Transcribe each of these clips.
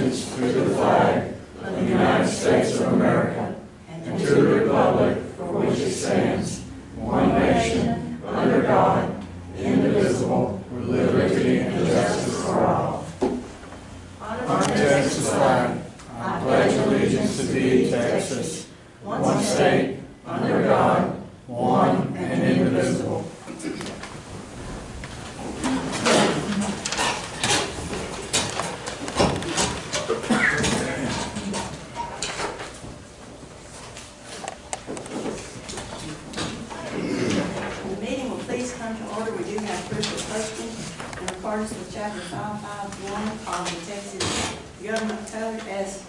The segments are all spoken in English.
allegiance to the flag of the United States of America and to the republic for which it stands, one nation, under God, indivisible, with liberty and justice for all. On Texas flag, I pledge allegiance to thee, Texas, one state, under God, one and indivisible. With Chapter 551 of the Texas Government Code as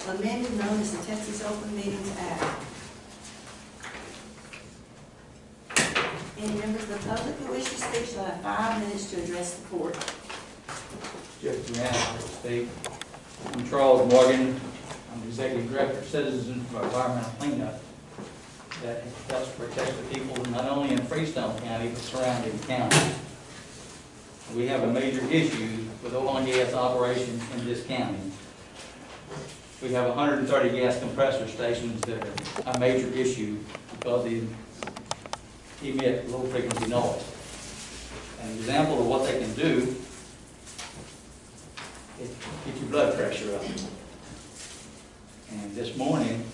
amended, known as the Texas Open Meetings Act. Any members of the public who wish to speak shall have 5 minutes to address the court. Just a minute to speak. I'm Charles Morgan. I'm the Executive Director of Citizens for Environmental Cleanup that helps protect the people not only in Freestone County but surrounding counties. We have a major issue with oil and gas operations in this county. We have 130 gas compressor stations that are a major issue because they emit low frequency noise. An example of what they can do is get your blood pressure up. And this morning,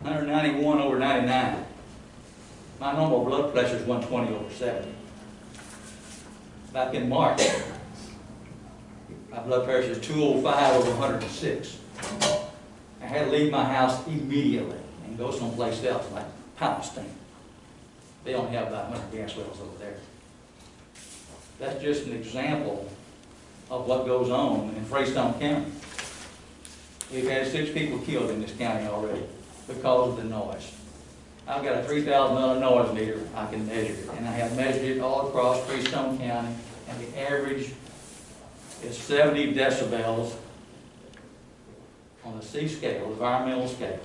191 over 99. My normal blood pressure is 120 over 70. Back in March, my blood pressure is 205 over 106. I had to leave my house immediately and go someplace else, like Palestine. They only have about 100 gas wells over there. That's just an example of what goes on in Freestone County. We've had 6 people killed in this county already because of the noise. I've got a $3,000 noise meter I can measure it, and I have measured it all across Freestone County, and the average is 70 decibels on the C scale, environmental scale.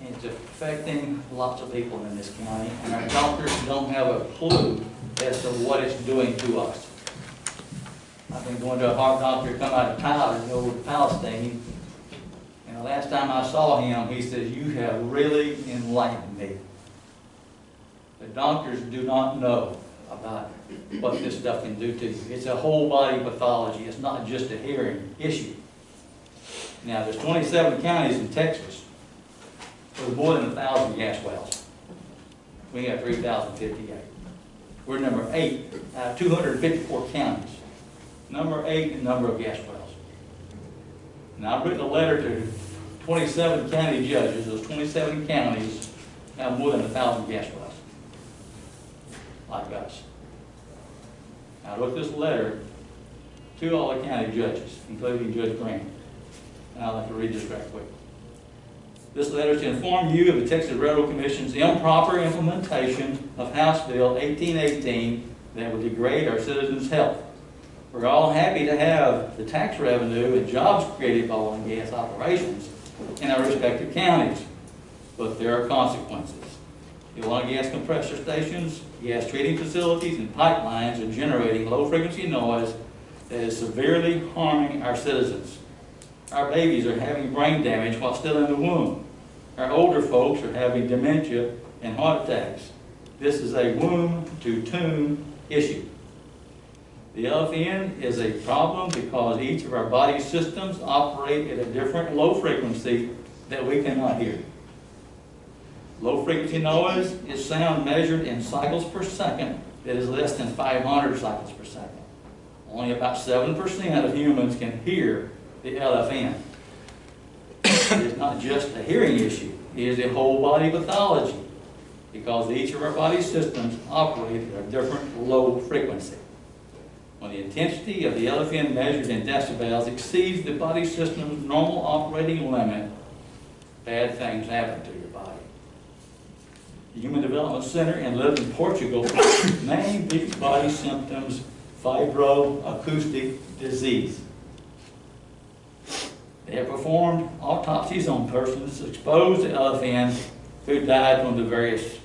And it's affecting lots of people in this county, and our doctors don't have a clue as to what it's doing to us. I've been going to a heart doctor come out of Tyler and over to Palestine. And the last time I saw him, he says, "You have really enlightened me." The doctors do not know about what this stuff can do to you. It's a whole body pathology. It's not just a hearing issue. Now, there's 27 counties in Texas with more than 1,000 gas wells. We have 3,058. We're number 8 out of 254 counties. Number 8 in number of gas wells. Now, I've written a letter to 27 county judges. Those 27 counties have more than 1,000 gas wells, like us. I wrote this letter to all the county judges, including Judge Grant. And I'd like to read this right quick. This letter is to inform you of the Texas Railroad Commission's improper implementation of House Bill 1818 that would degrade our citizens' health. We're all happy to have the tax revenue and jobs created by oil and gas operations in our respective counties, but there are consequences. The oil and gas compressor stations, gas treating facilities, and pipelines are generating low-frequency noise that is severely harming our citizens. Our babies are having brain damage while still in the womb. Our older folks are having dementia and heart attacks. This is a womb-to-tomb issue. The LFN is a problem because each of our body systems operate at a different low frequency that we cannot hear. Low frequency noise is sound measured in cycles per second that is less than 500 cycles per second. Only about 7% of humans can hear the LFN. It is not just a hearing issue, it is a whole body pathology because each of our body systems operate at a different low frequency. When the intensity of the LFN measured in decibels exceeds the body system's normal operating limit, bad things happen to your body. The Human Development Center in Lisbon, Portugal, named these body symptoms fibroacoustic disease. They have performed autopsies on persons exposed to LFN who died from the various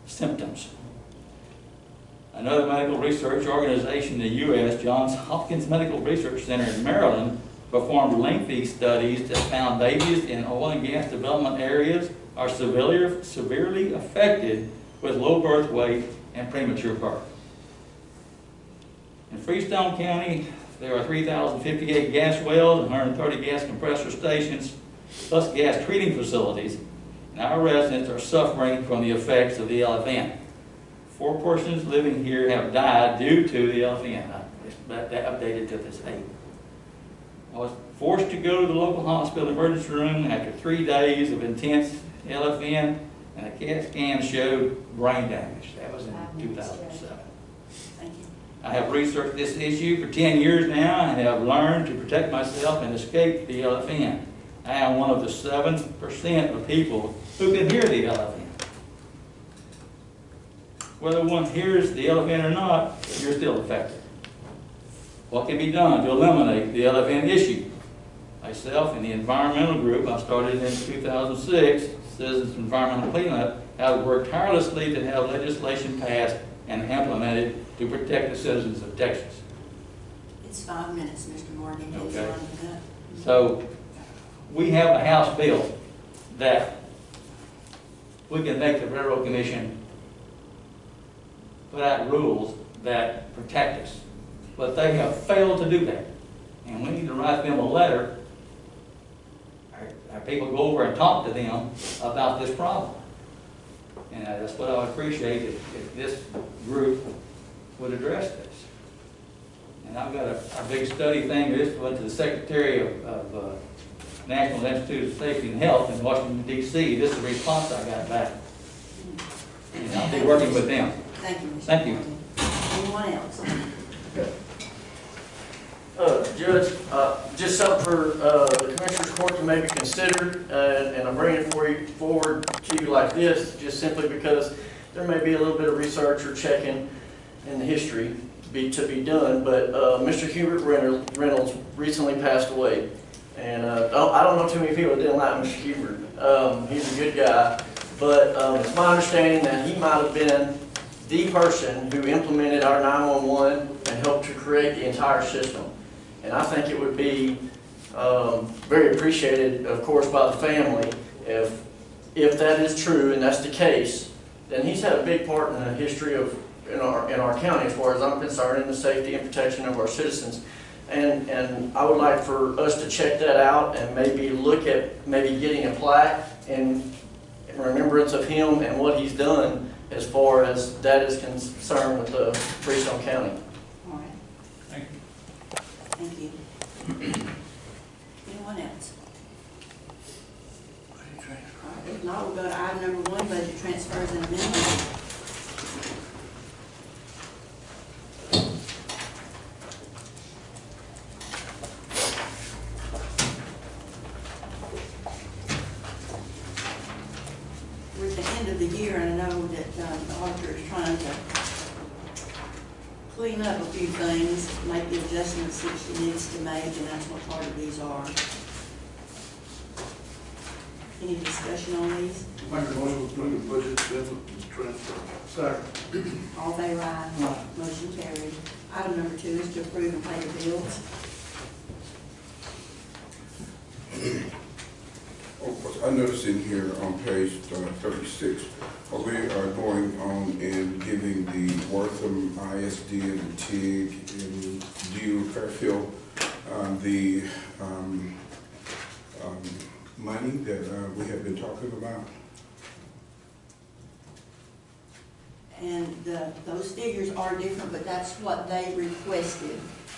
symptoms. Another medical research organization in the U.S., Johns Hopkins Medical Research Center in Maryland, performed lengthy studies that found babies in oil and gas development areas are severely affected with low birth weight and premature birth. In Freestone County, there are 3,058 gas wells and 130 gas compressor stations, plus gas treating facilities, and our residents are suffering from the effects of the LFN. 4 persons living here have died due to the LFN. That updated to this 8. I was forced to go to the local hospital emergency room after 3 days of intense LFN, and a CAT scan showed brain damage. That was in 2007. Thank you. I have researched this issue for 10 years now and have learned to protect myself and escape the LFN. I am one of the 7% of people who can hear the LFN. Whether one hears the LFN or not, you're still affected. What can be done to eliminate the LFN issue? Myself and the environmental group I started in 2006, Citizens Environmental Cleanup, have worked tirelessly to have legislation passed and implemented to protect the citizens of Texas. It's 5 minutes, Mr. Morgan. He's Okay. on to that. So we have a House bill that we can make the Railroad Commission put out rules that protect us. But they have failed to do that. And we need to write them a letter. Our people go over and talk to them about this problem. And that's what I would appreciate if this group would address this. And I've got a big study thing. This went to the Secretary of National Institute of Safety and Health in Washington, D.C. This is the response I got back. And I'll be working with them. Thank you, Mr. Thank you. Morgan. Anyone else? Judge, just something for the Commissioner's Court to maybe consider, and I'm bringing it forward to you like this, just simply because there may be a little bit of research or checking in the history to be done, but Mr. Hubert Reynolds recently passed away, and I don't know too many people that didn't like Mr. Hubert. He's a good guy, but it's my understanding that he might have been the person who implemented our 911 and helped to create the entire system. And I think it would be very appreciated, of course, by the family if that is true and that's the case. Then he's had a big part in the history of in our county, as far as I'm concerned, in the safety and protection of our citizens. And I would like for us to check that out and maybe look at maybe getting a plaque in remembrance of him and what he's done as far as that is concerned with Freestone County. All right. Thank you. Thank you. Anyone else? All right, if not, we'll go to item number 1, budget transfers and amendments. We're at the end of the year, and I know that the auditor is trying to clean up a few things, make the adjustments that she needs to make, and that's what part of these are. Any discussion on these? Make a motion to approve the budget transfer. Second. All in favor, aye. Motion carried. Item number 2 is to approve and pay the bills. I noticed in here on page 36, we are going on and giving the Wortham ISD and the TIG and DU Fairfield the money that we have been talking about. And those figures are different, but that's what they requested,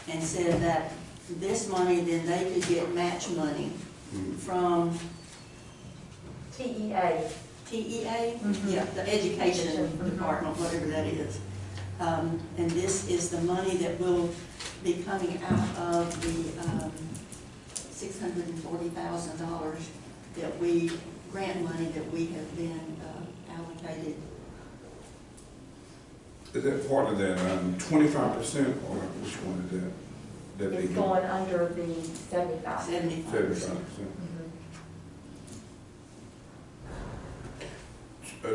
and said that this money, then they could get match money from TEA. TEA? Yeah, the education department, whatever that is. And this is the money that will be coming out of the $640,000 that grant money that we have been allocated. Is that part of that 25% or which one is that? that they It's get? going under the 75. 75%.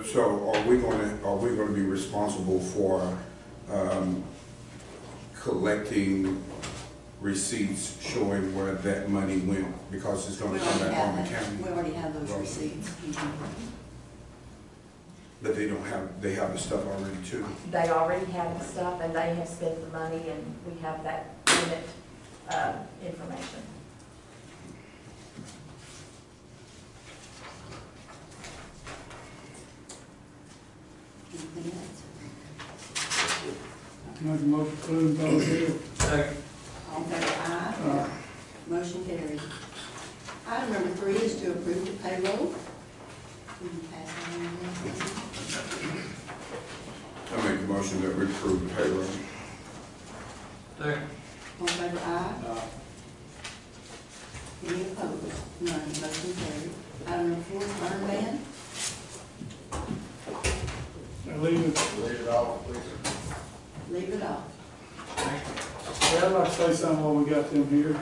So are we gonna be responsible for, collecting receipts showing where that money went? Because it's We gonna come already back on the have that, county? we already have those Right. receipts. But they have the stuff already too? They already have the stuff, and they have spent the money, and we have that unit information. Anything else? Make a motion to approve those bills. All in favor, aye. Motion carries. Item number 3 is to approve the payroll. Will you pass that on? I make a motion that we approve the payroll. All in favor, aye. Any opposed? None. Motion carried. Item number 4 is burn ban. Leave it. Leave it off, please. Leave it off. I'd like to say something while we got them here.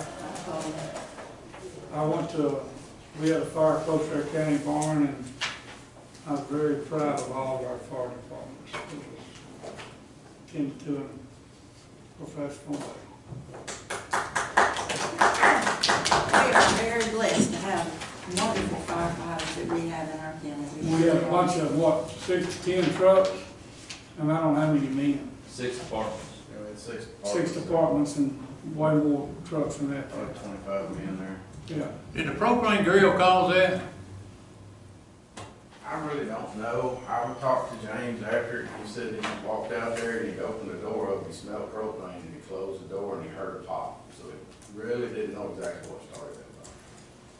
We had a fire close to our county barn, and I was very proud of all of our fire departments. It was tended to in a professional way. We are very blessed to have wonderful firefighters that we have in our county. We had a bunch of, 6 to 10 trucks, and I don't know how many men. 6 departments. Yeah, it's 6 6 departments and way more trucks than that. Probably 25 men there. Yeah. Did the propane grill cause that? I really don't know. I talked to James after. He said he walked out there and he opened the door up, he smelled propane, and he closed the door and he heard a pop. So he really didn't know exactly what started that fire.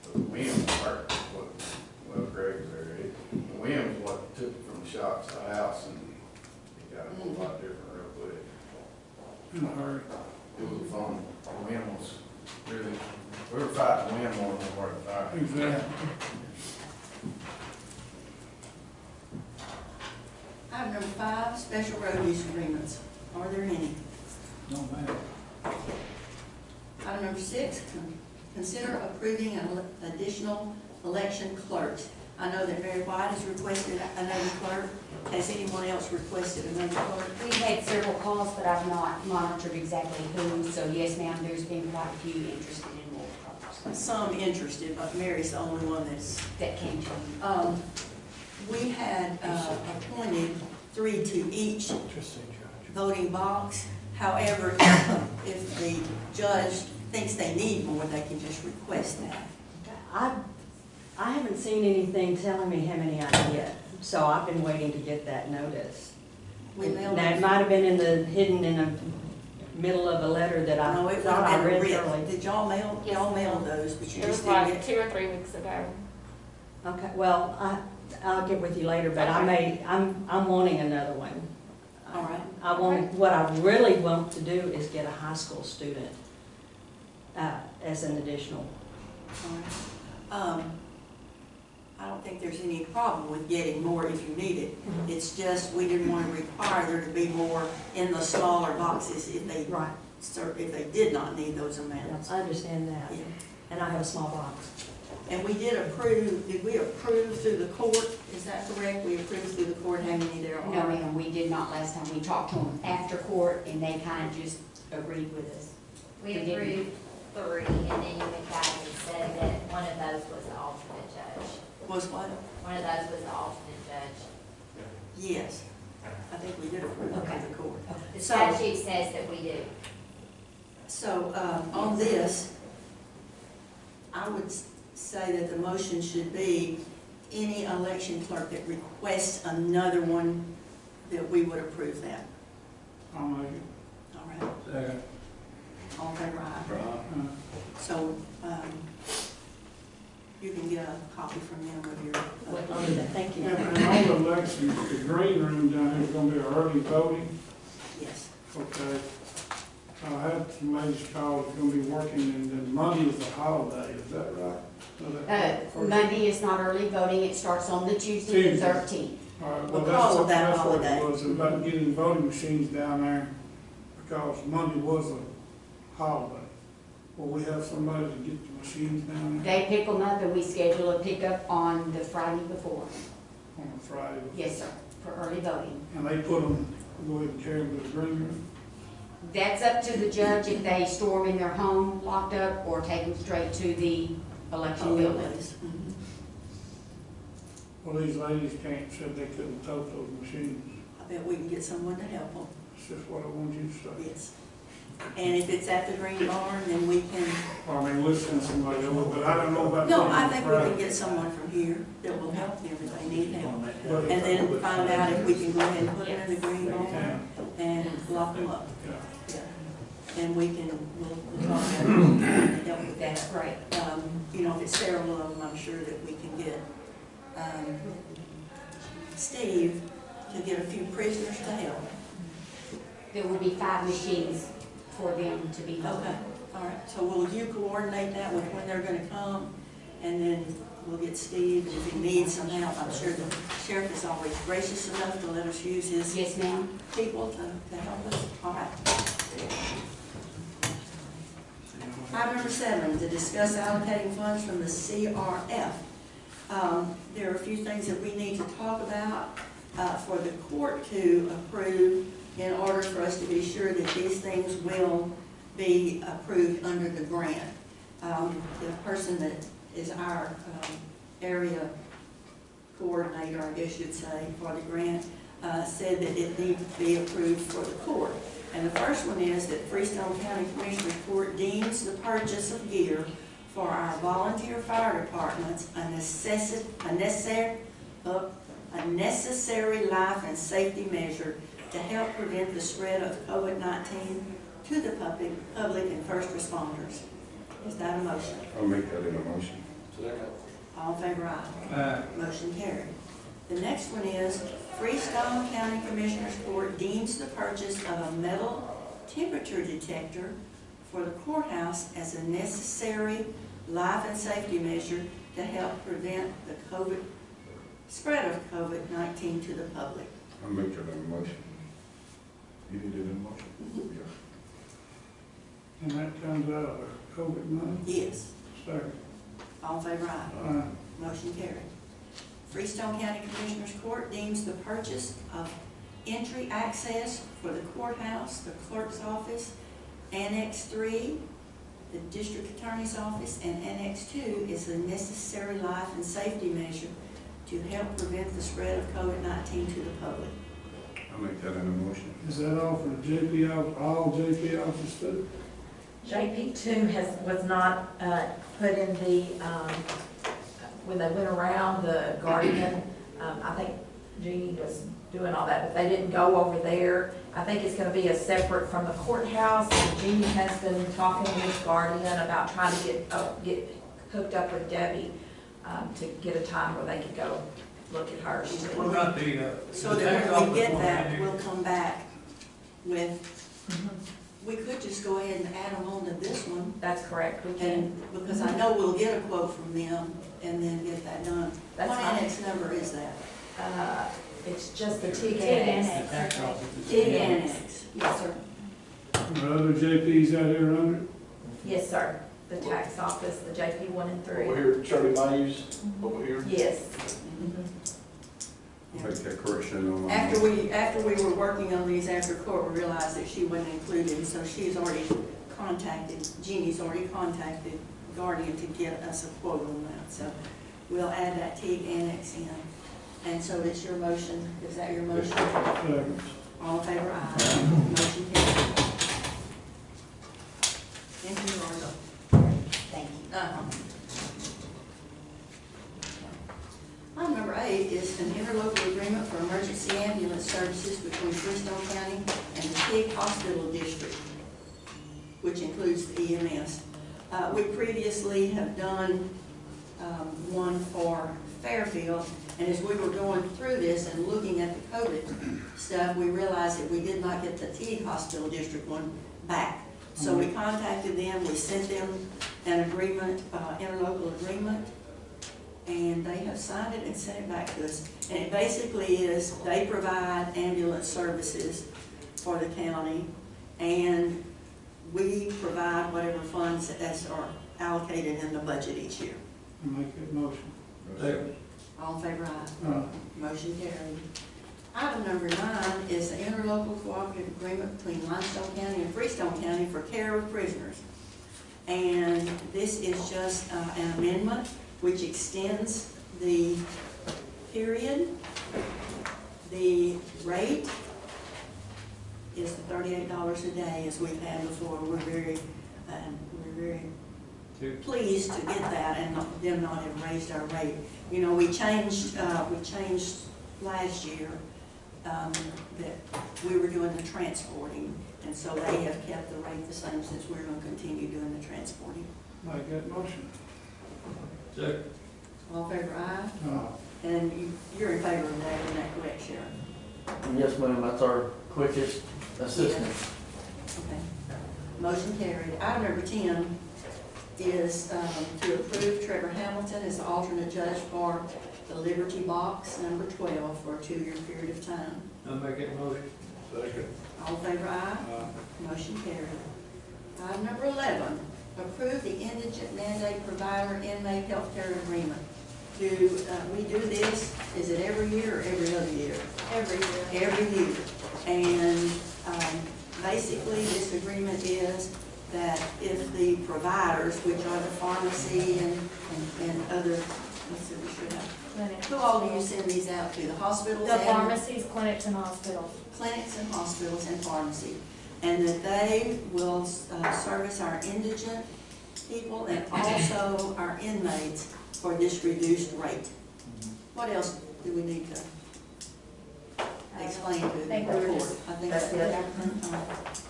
But the wind was hurt. Well, Greg was there. The wind was what took it from the shop to the house, and it got a whole lot different real quick. In a hurry. It was fun. The wind was really, we were fighting the wind more than we were the fire. Exactly. Item number 5, special road use agreements. Are there any? No matter. Item number 6, consider approving an additional election clerks. I know that Mary White has requested another clerk. Has anyone else requested another clerk? We've had several calls, but I've not monitored exactly who, so yes, ma'am, there's been quite a few interested in more clerks Some interested, but Mary's the only one that came to me. We had appointed 3 to each voting box. However, if the judge thinks they need more, they can just request that. I haven't seen anything telling me how many I get, so I've been waiting to get that notice. We mailed Now, it them. might have been hidden in the middle of a letter that I No, it would thought I have been read written. thoroughly. Did y'all mail those, but you It was just didn't like get? 2 or 3 weeks ago. Okay, well, I'll get with you later, but I'm wanting another one. All right. What I really want to do is get a high school student as an additional. All right. I don't think there's any problem with getting more if you need it. It's just, we didn't want to require there to be more in the smaller boxes if they, Right. if they did not need those amounts. I understand that. Yeah. And I have a small box. And we did we approve through the court? Is that correct? We approved through the court how many there are? No, ma'am, we did not last time. We talked to them after court, and they kind of just agreed with us. We approved 3, and then you went back and said that one of those was the alternate judge. Was what? One of those was the alternate judge. Yes. I think we did approve it through the court. The So- statute says that we do. So, on this, I would say that the motion should be any election clerk that requests another one, that we would approve that. I'll make it. All right. Second. All in favor, aye. So, you can get a copy from them of your. Thank you. And all the elections, the green room down there is gonna be early voting. Yes. Okay. I had some ladies call, it's gonna be working, and then Monday is a holiday, is that right? So that- Monday is not early voting. It starts on the Tuesday, the 13th. All right, well, Because of that that's what holiday. it was, about getting voting machines down there, because Monday was a holiday. Will we have somebody to get the machines down there They pick them up and we schedule a pickup on the Friday before. on a Friday? Yes, sir, for early voting. And they put them, go ahead and carry them to the green room? That's up to the judge if they store them in their home locked up or take them straight to the election building. Mhm. Well, these ladies said they couldn't tote those machines. I bet we can get someone to help them, It's just what I wanted you to say. yes. And if it's at the Green Barn, then we can, Well, I mean, listen to somebody else, but I don't know about. no, taking I it think we can Friday. get someone from here that will help them if they need help. But- And then find out if we can go ahead and put them in the Green They Barn can, and lock them up. yeah. Yeah. And we can, we'll talk about it and help with that. That's great. You know, if it's several of them, I'm sure that we can get, Steve to get a few prisoners to help. There will be 5 machines for them to be voted. Okay, all right, so will you coordinate that with when they're gonna come? And then we'll get Steve, and if he needs some help, I'm sure the sheriff is always gracious enough to let us use his Yes, ma'am. people to help us. All right. Item number 7, to discuss allocating funds from the CRF. There are a few things that we need to talk about for the court to approve in order for us to be sure that these things will be approved under the grant. The person that is our area coordinator, I guess you'd say, for the grant, said that it needs to be approved for the court. And the first one is that Freestone County Commissioners Court deems the purchase of gear for our volunteer fire departments a necessary life and safety measure to help prevent the spread of COVID-19 to the public and first responders. Is that a motion? I'll make that in a motion. All in favor, aye. Motion carried. The next one is Freestone County Commissioners Court deems the purchase of a metal temperature detector for the courthouse as a necessary life and safety measure to help prevent the spread of COVID-19 to the public. I'll make that in a motion. You need it in a motion? And that comes out of our COVID money? Yes. Second. All in favor, aye. Motion carried. Freestone County Commissioners Court deems the purchase of entry access for the courthouse, the clerk's office, Annex 3, the district attorney's office, and Annex 2 is a necessary life and safety measure to help prevent the spread of COVID-19 to the public. I'll make that in a motion. Is that all for the JP, all JP offices too? JP2 was not put in the, when they went around the Guardian, I think Jeannie was doing all that, but they didn't go over there. I think it's gonna be a separate from the courthouse, and Jeannie has been talking with Guardian about trying to get hooked up with Debbie to get a time where they could go look at hers too. What about the? So that when we get that, we'll come back with, we could just go ahead and add them on to this one. That's correct, we can. And, because I know we'll get a quote from them and then get that done. That's What fine. annex number is that? It's just the TIG TIG annex. TIG annex. Yes, sir. Are other JPs out here under it? Yes, sir. The tax office, the JP 1 and 3. Over here, Shirley Mays, over here. Yes. Make that correction on my. After we were working on these after court, we realized that she wasn't included, so she's already contacted, Jeannie's already contacted Guardian to get us a quote on that. So we'll add that TIG annex in. And so it's your motion, is that your motion? Second. All in favor, aye. Motion carried. Thank you, Rhonda. Thank you. Item number 8 is an interlocal agreement for emergency ambulance services between Freestone County and the Pig Hospital District, which includes the EMS. We previously have done one for Fairfield, and as we were going through this and looking at the COVID stuff, we realized that we did not get the Teague Hospital District one back. So we contacted them, we sent them an agreement, interlocal agreement, and they have signed it and sent it back to us. And it basically is, they provide ambulance services for the county, and we provide whatever funds as are allocated in the budget each year. Make that motion. Second. All in favor, aye. Aye. Motion carried. Item number 9 is the interlocal cooperative agreement between Limestone County and Freestone County for care of prisoners. And this is just an amendment which extends the period. The rate is the $38 a day, as we've had before. We're very pleased to get that and them not have raised our rate. You know, we changed last year that we were doing the transporting, and so they have kept the rate the same since we're going to continue doing the transporting. Make that motion. Second. All in favor, aye? Aye. And you're in favor of that, isn't that correct, Sharon? Yes, ma'am, that's our quickest assistance. Okay. Motion carried. Item number 10 is to approve Trevor Hamilton as the alternate judge for the Liberty Box number 12 for a 2-year period of time. I'll make that motion. Second. All in favor, aye? Motion carried. Item number 11, approve the indigent mandate provider inmate healthcare agreement. Do we do this, is it every year or every other year? Every year. Every year. And basically, this agreement is that if the providers, which are the pharmacy and other, let's see, we should have, Clinics. who all do you send these out to? The hospitals? The and pharmacies, clinics, and hospitals. clinics and hospitals and pharmacy, and that they will service our indigent people and also our inmates for this reduced rate. What else do we need to explain to the think we were court? just- I think that's that's it.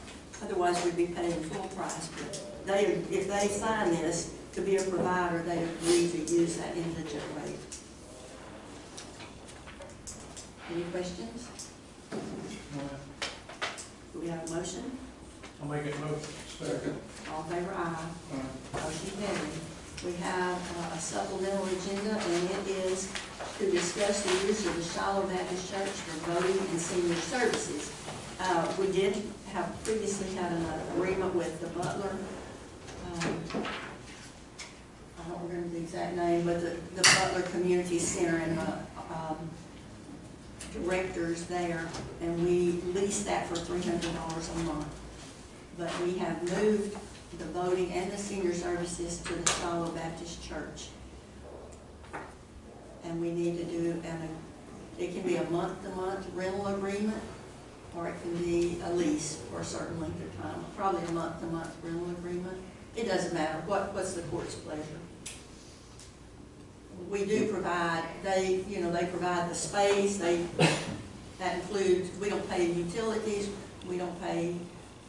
Otherwise, we'd be paying full price, but if they sign this to be a provider, they agree to use that indigent rate. Any questions? Do we have a motion? I'll make that motion. Second. All in favor, aye. Aye. Motion carried. We have a supplemental agenda, and it is to discuss the use of the Shiloh Baptist Church for voting and senior services. We did have previously had an agreement with the Butler, I don't remember the exact name, but the Butler Community Center and directors there, and we leased that for $300 a month. But we have moved the voting and the senior services to the Shiloh Baptist Church. And we need to do, it can be a month-to-month rental agreement, or it can be a lease for a certain length of time, probably a month-to-month rental agreement. It doesn't matter, what's the court's pleasure? We do provide, they provide the space, that includes, we don't pay utilities, we don't pay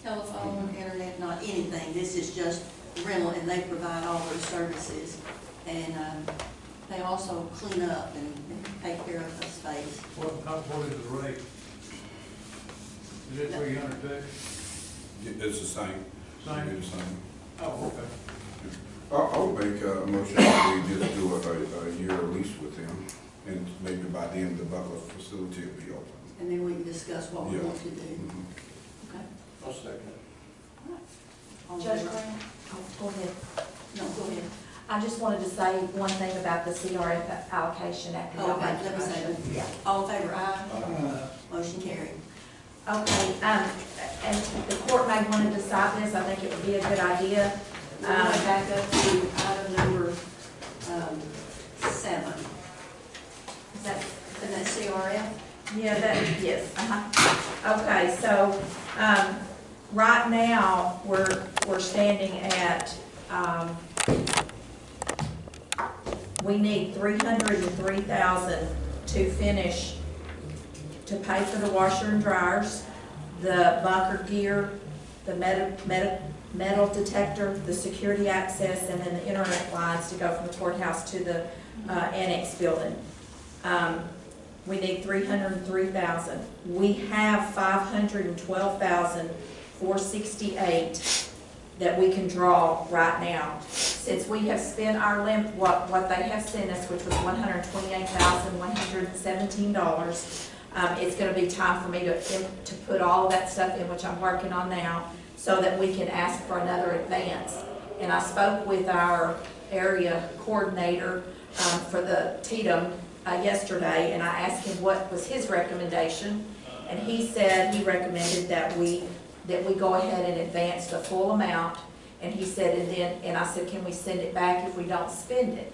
telephone, internet, not anything. This is just rental, and they provide all those services. And they also clean up and take care of the space. What is the rate? Is it 300 too? It's the same. Same? It's the same. Oh, okay. I'll make a motion that we just do a year lease with them, and maybe by then the Butler facility will be open. And then we can discuss what we Yeah. want to do. Mhm. Okay? I'll second it. All in Judge favor? Grant? Oh, go ahead. No, go ahead. I just wanted to say one thing about the CRF allocation after y'all Okay, make the let me say motion. that. Yeah. All in favor, aye? Motion carried. Okay, and the court may want to decide this, I think it would be a good idea. We're going back up to item number 7. Is that, And that's CRF? yeah, yes, Okay, so, right now, we're standing at, we need $303,000 to finish, to pay for the washer and dryers, the bunker gear, the metal detector, the security access, and then the internet lines to go from the courthouse to the annex building. We need $303,000. We have $512,468 that we can draw right now. Since we have spent our limit, what they have sent us, which was $128,117, it's going to be time for me to put all of that stuff in, which I'm working on now. so that we can ask for another advance. And I spoke with our area coordinator for the TDM yesterday, and I asked him what was his recommendation, and he said he recommended that we go ahead and advance the full amount, and he said, and I said, can we send it back if we don't spend it?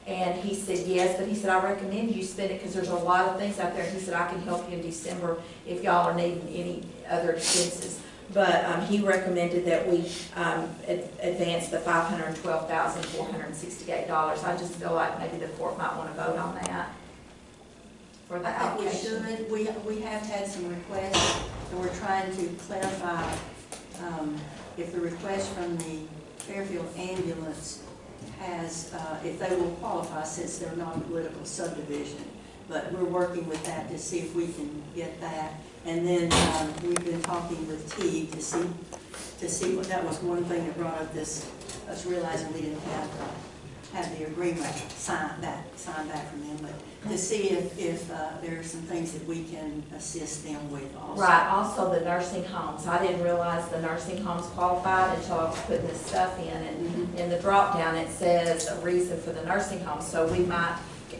And he said, yes, but he said, I recommend you spend it because there's a lot of things out there. He said, I can help you in December if y'all are needing any other expenses. But he recommended that we advance the $512,468. I just feel like maybe the court might want to vote on that for the I think we application. should. We have had some requests, and we're trying to clarify if the request from the Fairfield ambulance has, if they will qualify since they're not a political subdivision. But we're working with that to see if we can get that. And then we've been talking with Teague to see what, that was one thing that brought up this, us realizing we didn't have the agreement signed back from them, but to see if there are some things that we can assist them with also. Right, also the nursing homes. I didn't realize the nursing homes qualified until I was putting this stuff in. And in the drop down, it says a reason for the nursing home. So we might,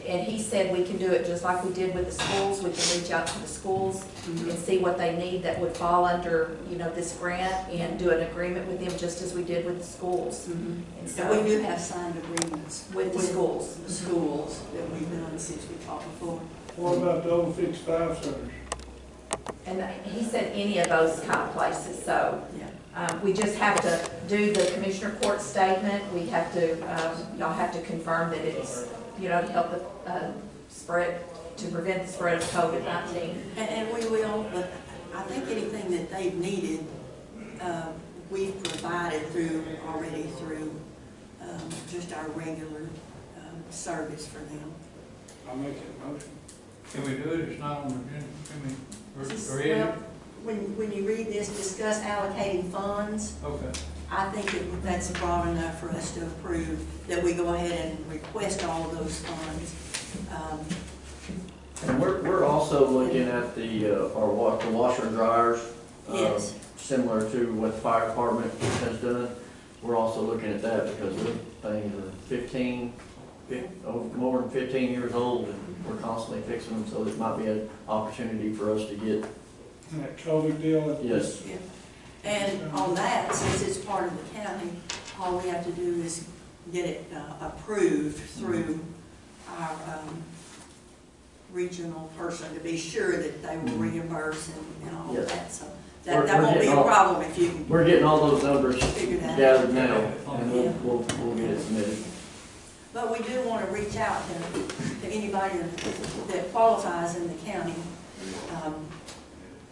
and he said we can do it just like we did with the schools. We can reach out to the schools and see what they need that would fall under, this grant, and do an agreement with them just as we did with the schools. And so And we do have signed agreements with the schools. The schools that we've done since we talked before. What about the old fixed five centers? And he said any of those kind of places, so. Yeah. We just have to do the Commissioner Court statement. We have to, y'all have to confirm that it's, to help the spread, to prevent the spread of COVID-19. And we will, but I think anything that they've needed, we've provided already through just our regular service for them. I'll make it a motion. Can we do it? It's not on the agenda. Or Well, when you read this, discuss allocating funds, Okay. I think that's broad enough for us to approve, that we go ahead and request all of those funds. And we're also looking at the washer and dryers. Yes. Similar to what the fire department has done. We're also looking at that because the things are more than 15 years old, and we're constantly fixing them, so it might be an opportunity for us to get. And that COVID deal? Yes. Yeah. And on that, since it's part of the county, all we have to do is get it approved through our regional person to be sure that they will reimburse and all of that. So that won't be a problem if you can. We're getting all those numbers Figure that gathered now, and we'll get it submitted. But we do want to reach out to anybody that qualifies in the county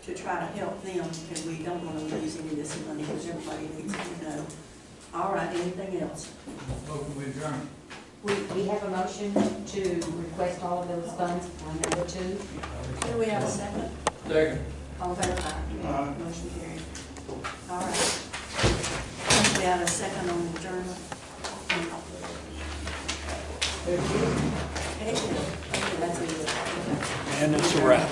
to try to help them, because we don't want to lose any of this money, because everybody needs to know. All right, anything else? Welcome, we adjourn. We have a motion to request all of those funds on number 2. Do we have a second? Second. All in favor? Aye. Motion carried. All right. We have a second on adjournment. That's it. And it's a wrap.